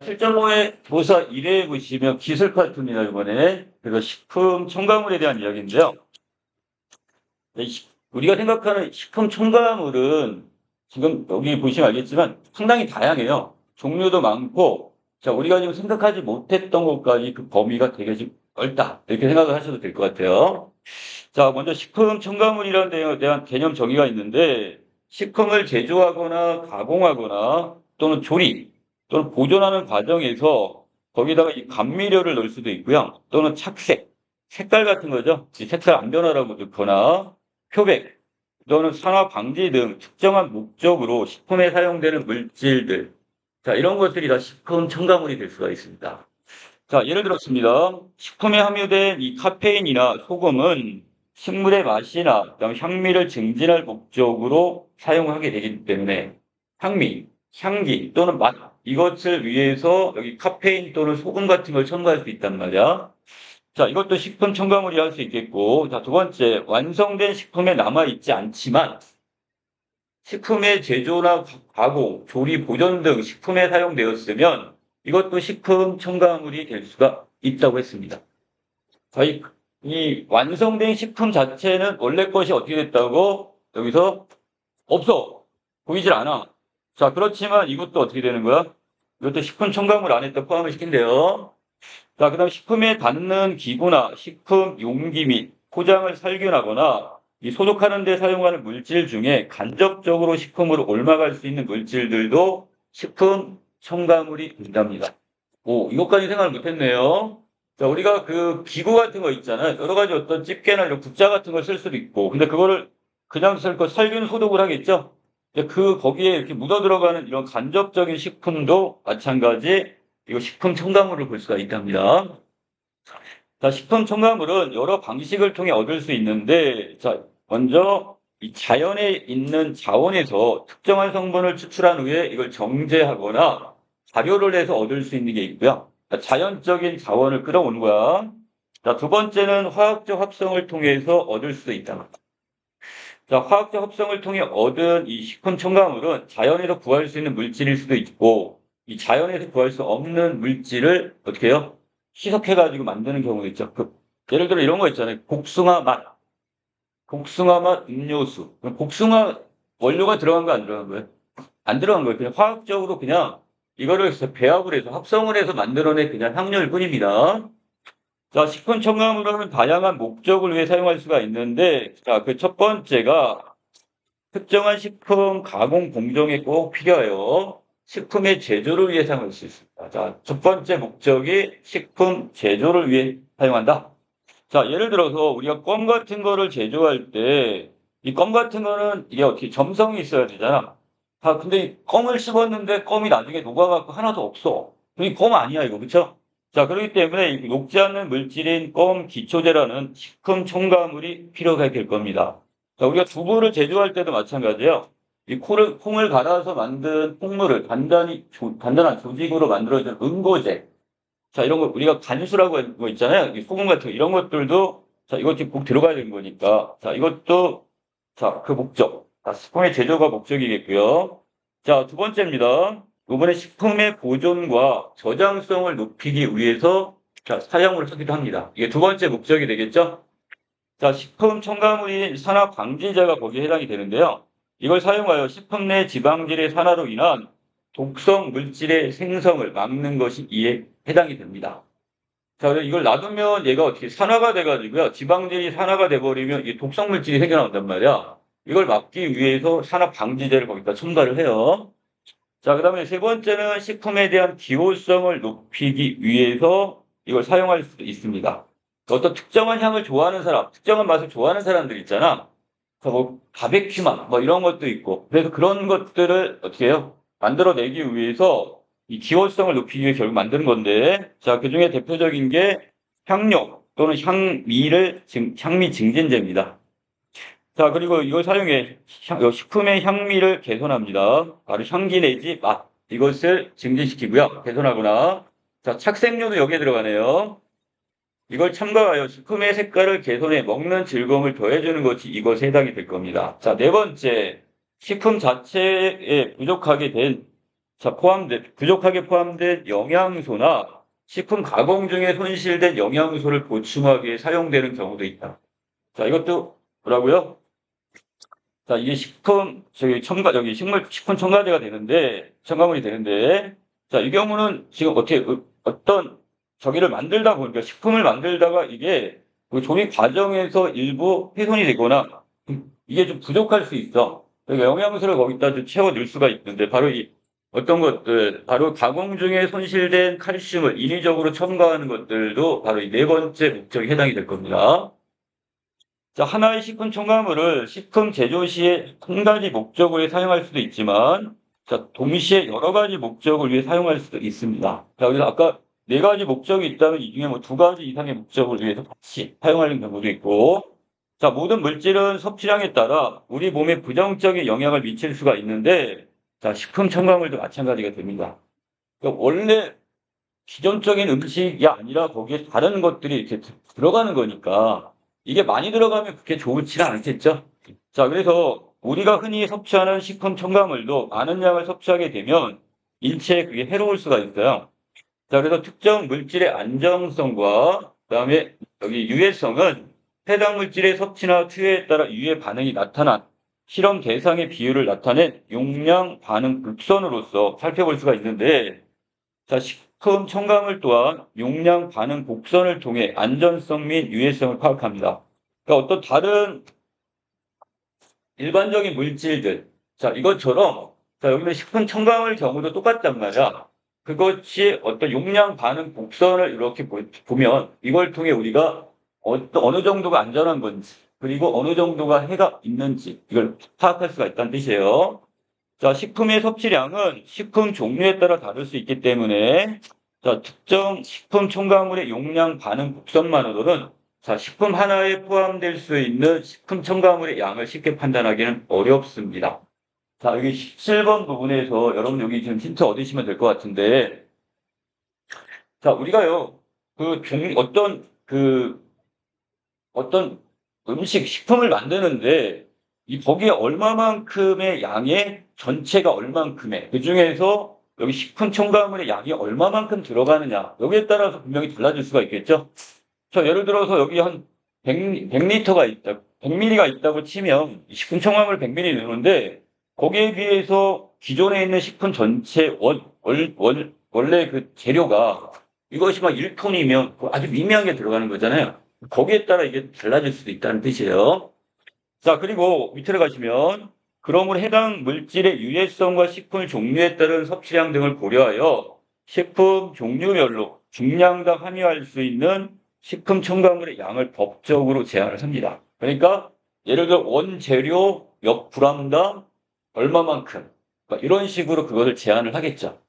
7.5의 도사 1회에 보시면 기술 파트입니다, 이번에. 그래서 식품 첨가물에 대한 이야기인데요. 우리가 생각하는 식품 첨가물은 지금 여기 보시면 알겠지만 상당히 다양해요. 종류도 많고, 자, 우리가 지금 생각하지 못했던 것까지 그 범위가 되게 좀 넓다. 이렇게 생각을 하셔도 될 것 같아요. 자, 먼저 식품 첨가물이라는 데에 대한 개념 정의가 있는데, 식품을 제조하거나 가공하거나 또는 조리 또는 보존하는 과정에서 거기다가 이 감미료를 넣을 수도 있고요. 또는 착색, 색깔 같은 거죠. 이 색깔 안 변하라고 넣거나 표백 또는 산화 방지 등 특정한 목적으로 식품에 사용되는 물질들. 자, 이런 것들이 다 식품 첨가물이 될 수가 있습니다. 자, 예를 들었습니다. 식품에 함유된 이 카페인이나 소금은 식물의 맛이나 그다음에 향미를 증진할 목적으로 사용하게 되기 때문에 향미, 향기 또는 맛 이것을 위해서 여기 카페인 또는 소금 같은 걸 첨가할 수 있단 말이야. 자, 이것도 식품 첨가물이 할 수 있겠고, 자, 두 번째, 완성된 식품에 남아있지 않지만 식품의 제조나 가공, 조리, 보존 등 식품에 사용되었으면 이것도 식품 첨가물이 될 수가 있다고 했습니다. 자, 이 완성된 식품 자체는 원래 것이 어떻게 됐다고? 여기서 없어. 보이질 않아. 자, 그렇지만 이것도 어떻게 되는 거야? 이것도 식품 첨가물 안에 또 포함을 시킨대요. 자, 그 다음 식품에 닿는 기구나 식품 용기 및 포장을 살균하거나 이 소독하는 데 사용하는 물질 중에 간접적으로 식품으로 옮아갈 수 있는 물질들도 식품 첨가물이 된답니다. 오, 이것까지 생각을 못했네요. 자, 우리가 그 기구 같은 거 있잖아요. 여러 가지 어떤 집게나 이런 국자 같은 걸 쓸 수도 있고, 근데 그거를 그냥 쓸 거 살균 소독을 하겠죠? 근데 거기에 이렇게 묻어 들어가는 이런 간접적인 식품도 마찬가지 이거 식품 첨가물을 볼 수가 있답니다. 자, 식품 첨가물은 여러 방식을 통해 얻을 수 있는데, 자, 먼저 이 자연에 있는 자원에서 특정한 성분을 추출한 후에 이걸 정제하거나 발효를 해서 얻을 수 있는 게 있고요. 자, 자연적인 자원을 끌어오는 거야. 자, 두 번째는 화학적 합성을 통해서 얻을 수 있다. 자, 화학적 합성을 통해 얻은 이 식품 첨가물은 자연에서 구할 수 있는 물질일 수도 있고, 이 자연에서 구할 수 없는 물질을 어떻게 해요? 희석해가지고 만드는 경우도 있죠. 예를 들어 이런 거 있잖아요. 복숭아 맛. 복숭아 맛 음료수. 그럼 복숭아 원료가 들어간 거 안 들어간 거예요? 안 들어간 거예요. 그냥 화학적으로 그냥 이거를 배합을 해서 합성을 해서 만들어낸 그냥 향료일 뿐입니다. 자, 식품 첨가물은 다양한 목적을 위해 사용할 수가 있는데, 자, 그 첫 번째가 특정한 식품 가공 공정에 꼭 필요하여 식품의 제조를 위해 사용할 수 있습니다. 자, 첫 번째 목적이 식품 제조를 위해 사용한다. 자, 예를 들어서 우리가 껌 같은 거를 제조할 때, 이 껌 같은 거는 이게 어떻게 점성이 있어야 되잖아. 아, 근데 이 껌을 씹었는데 껌이 나중에 녹아갖고 하나도 없어. 그럼 껌 아니야, 이거. 그쵸? 자, 그렇기 때문에 이 녹지 않는 물질인 껌 기초제라는 식품 첨가물이 필요하게 될 겁니다. 자, 우리가 두부를 제조할 때도 마찬가지예요. 이 콩을 갈아서 만든 콩물을 단단한 조직으로 만들어진 응고제. 자, 이런 거 우리가 간수라고 하는 거 있잖아요. 이 소금 같은 거, 이런 것들도 자, 이것도 꼭 들어가야 되는 거니까. 자, 이것도 자, 그 목적. 자, 식품의 제조가 목적이겠고요. 자, 두 번째입니다. 이번에 식품의 보존과 저장성을 높이기 위해서 자, 사용을 하기도 합니다. 이게 두 번째 목적이 되겠죠? 자, 식품 첨가물인 산화 방지제가 거기에 해당이 되는데요. 이걸 사용하여 식품 내 지방질의 산화로 인한 독성 물질의 생성을 막는 것이 이에 해당이 됩니다. 자, 그래서 이걸 놔두면 얘가 어떻게 산화가 돼가지고요. 지방질이 산화가 돼버리면 이 독성 물질이 생겨난단 말이야. 이걸 막기 위해서 산화 방지제를 거기다 첨가를 해요. 자, 그 다음에 세 번째는 식품에 대한 기호성을 높이기 위해서 이걸 사용할 수도 있습니다. 어떤 특정한 향을 좋아하는 사람, 특정한 맛을 좋아하는 사람들 있잖아. 그래서 뭐 바베큐 맛, 뭐 이런 것도 있고. 그래서 그런 것들을 어떻게 해요? 만들어내기 위해서 이 기호성을 높이기 위해 결국 만드는 건데, 자, 그 중에 대표적인 게 향료 또는 향미 증진제입니다. 자, 그리고 이걸 사용해 식품의 향미를 개선합니다. 바로 향기 내지 맛. 이것을 증진시키고요. 개선하거나. 자, 착색료도 여기에 들어가네요. 이걸 첨가하여 식품의 색깔을 개선해 먹는 즐거움을 더해주는 것이 이것에 해당이 될 겁니다. 자, 네 번째. 식품 자체에 부족하게 된 부족하게 포함된 영양소나 식품 가공 중에 손실된 영양소를 보충하기 위해 사용되는 경우도 있다. 자, 이것도 뭐라고요? 자, 이게 여기 식품 첨가제가 되는데, 첨가물이 되는데, 자, 이 경우는 지금 어떤 저기를 만들다 보니까, 식품을 만들다가 이게 그 조리 과정에서 일부 훼손이 되거나, 이게 좀 부족할 수 있어. 그러니까 영양소를 거기다 좀 채워 넣을 수가 있는데, 바로 어떤 것들, 바로 가공 중에 손실된 칼슘을 인위적으로 첨가하는 것들도 바로 이 네 번째 목적에 해당이 될 겁니다. 자, 하나의 식품 첨가물을 식품 제조 시에 한 가지 목적을 위해 사용할 수도 있지만, 자, 동시에 여러 가지 목적을 위해 사용할 수도 있습니다. 자, 그래서 아까 네 가지 목적이 있다면 이 중에 뭐 두 가지 이상의 목적을 위해서 같이 사용하는 경우도 있고, 자, 모든 물질은 섭취량에 따라 우리 몸에 부정적인 영향을 미칠 수가 있는데, 자, 식품 첨가물도 마찬가지가 됩니다. 그러니까 원래 기존적인 음식이 아니라 거기에 다른 것들이 이렇게 들어가는 거니까, 이게 많이 들어가면 그렇게 좋지는 않겠죠. 자, 그래서 우리가 흔히 섭취하는 식품 첨가물도 많은 양을 섭취하게 되면 인체에 그게 해로울 수가 있어요. 자, 그래서 특정 물질의 안정성과 그다음에 여기 유해성은 해당 물질의 섭취나 투여에 따라 유해 반응이 나타난 실험 대상의 비율을 나타낸 용량 반응 곡선으로서 살펴볼 수가 있는데, 자, 식품 첨가물 또한 용량 반응 곡선을 통해 안전성 및 유해성을 파악합니다. 그러니까 어떤 다른 일반적인 물질들, 자, 이것처럼, 자, 여기는 식품 첨가물 경우도 똑같단 말이야. 그것이 어떤 용량 반응 곡선을 이렇게 보면 이걸 통해 우리가 어느 정도가 안전한 건지, 그리고 어느 정도가 해가 있는지 이걸 파악할 수가 있다는 뜻이에요. 자, 식품의 섭취량은 식품 종류에 따라 다를 수 있기 때문에, 자, 특정 식품 첨가물의 용량 반응 곡선만으로는, 자, 식품 하나에 포함될 수 있는 식품 첨가물의 양을 쉽게 판단하기는 어렵습니다. 자, 여기 17번 부분에서 여러분 여기 지금 힌트 얻으시면 될 것 같은데, 자, 우리가요, 어떤 음식, 식품을 만드는데, 거기에 얼마만큼의 양의 전체가 얼만큼의, 그 중에서 여기 식품 첨가물의 양이 얼마만큼 들어가느냐, 여기에 따라서 분명히 달라질 수가 있겠죠? 자, 예를 들어서 여기 한 100리터가 있다, 100ml가 있다고 치면, 식품 첨가물 100ml 넣는데, 거기에 비해서 기존에 있는 식품 전체 원래 그 재료가 이것이 막 1톤이면 아주 미미한 게 들어가는 거잖아요. 거기에 따라 이게 달라질 수도 있다는 뜻이에요. 자, 그리고 밑으로 가시면, 그러므로 해당 물질의 유해성과 식품 종류에 따른 섭취량 등을 고려하여 식품 종류별로 중량당 함유할 수 있는 식품 첨가물의 양을 법적으로 제한을 합니다. 그러니까 예를 들어 원재료 몇 g당 얼마만큼, 이런 식으로 그것을 제한을 하겠죠.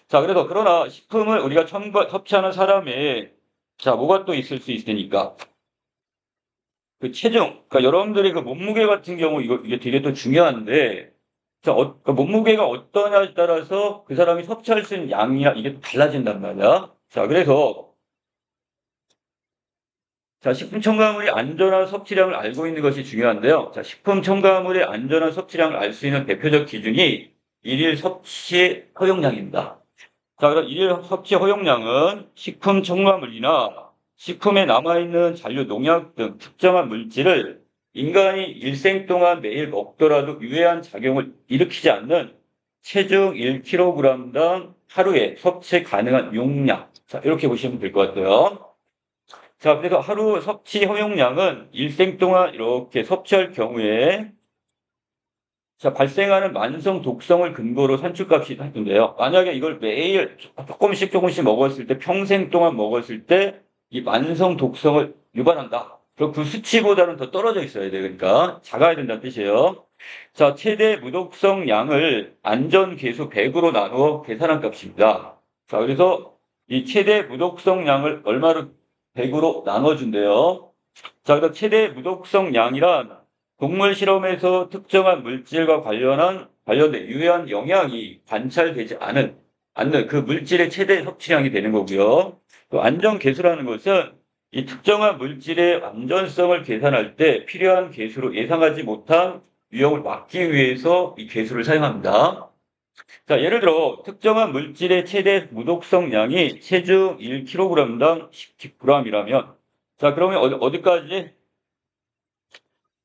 자, 그러나 식품을 우리가 섭취하는 사람의, 자, 뭐가 또 있을 수 있으니까. 그 체중, 그러니까 여러분들이 그 몸무게 같은 경우, 이게 되게 또 중요한데, 자, 그 몸무게가 어떠냐에 따라서 그 사람이 섭취할 수 있는 양이야, 이게 또 달라진단 말이야. 자, 그래서, 자, 식품 첨가물이 안전한 섭취량을 알고 있는 것이 중요한데요. 자, 식품 첨가물의 안전한 섭취량을 알 수 있는 대표적 기준이 일일 섭취 허용량입니다. 자, 그럼 일일 섭취 허용량은 식품 첨가물이나 식품에 남아있는 잔류 농약 등 특정한 물질을 인간이 일생 동안 매일 먹더라도 유해한 작용을 일으키지 않는 체중 1kg당 하루에 섭취 가능한 용량. 자, 이렇게 보시면 될 것 같아요. 자, 그래서 하루 섭취 허용량은 일생 동안 이렇게 섭취할 경우에, 자, 발생하는 만성 독성을 근거로 산출값이 하던데요. 만약에 이걸 매일 조금씩 먹었을 때, 평생 동안 먹었을 때, 이 만성 독성을 유발한다. 그럼 그 수치보다는 더 떨어져 있어야 돼. 그러니까 작아야 된다는 뜻이에요. 자, 최대 무독성 양을 안전 계수 100으로 나누어 계산한 값입니다. 자, 그래서 이 최대 무독성 양을 얼마로 100으로 나눠준대요. 자, 그래서 최대 무독성 양이란 동물 실험에서 특정한 물질과 관련된 유해한 영향이 관찰되지 않는 그 물질의 최대 섭취량이 되는 거고요. 또 안전계수라는 것은 이 특정한 물질의 안전성을 계산할 때 필요한 계수로 예상하지 못한 위험을 막기 위해서 이 계수를 사용합니다. 자, 예를 들어 특정한 물질의 최대 무독성량이 체중 1kg당 10g이라면, 자, 그러면 어디까지?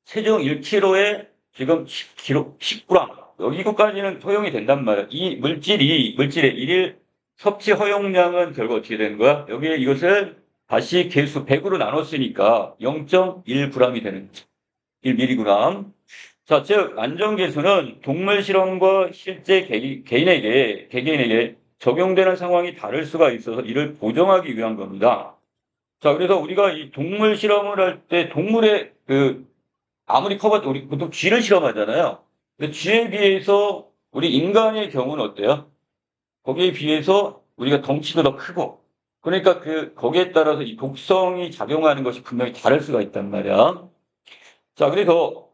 체중 1kg에 지금 10kg, 10g. 여기까지는 허용이 된단 말이야. 이 물질의 일일 섭취 허용량은 결국 어떻게 되는 거야? 여기에 이것을 다시 개수 100으로 나눴으니까 0.1g이 되는 거죠. 1mg. 자, 즉, 안전계수는 동물 실험과 실제 개개인에게 적용되는 상황이 다를 수가 있어서 이를 보정하기 위한 겁니다. 자, 그래서 우리가 이 동물 실험을 할 때 동물의 아무리 커봐도 우리 보통 쥐를 실험하잖아요. 근데 쥐에 비해서 우리 인간의 경우는 어때요? 거기에 비해서 우리가 덩치도 더 크고. 그러니까 거기에 따라서 이 독성이 작용하는 것이 분명히 다를 수가 있단 말이야. 자, 그래서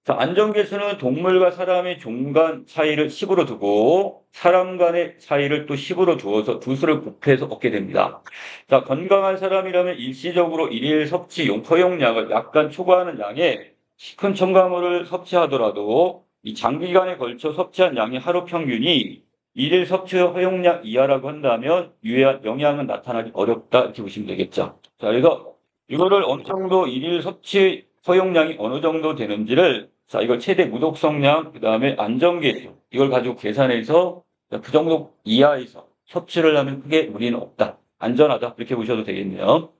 자, 안전계수는 동물과 사람의 종 간 차이를 10으로 두고 사람 간의 차이를 또 10으로 두어서 두 수를 곱해서 얻게 됩니다. 자, 건강한 사람이라면 일시적으로 일일 섭취 허용량을 약간 초과하는 양의 큰 첨가물을 섭취하더라도 이 장기간에 걸쳐 섭취한 양의 하루 평균이 일일 섭취 허용량 이하라고 한다면 유해한 영향은 나타나기 어렵다 이렇게 보시면 되겠죠. 자, 그래서 이거를 어느 정도 일일 섭취 허용량이 어느 정도 되는지를 자, 이걸 최대 무독성량, 그 다음에 안전계수, 이걸 가지고 계산해서 그 정도 이하에서 섭취를 하면 크게 무리는 없다. 안전하다. 이렇게 보셔도 되겠네요.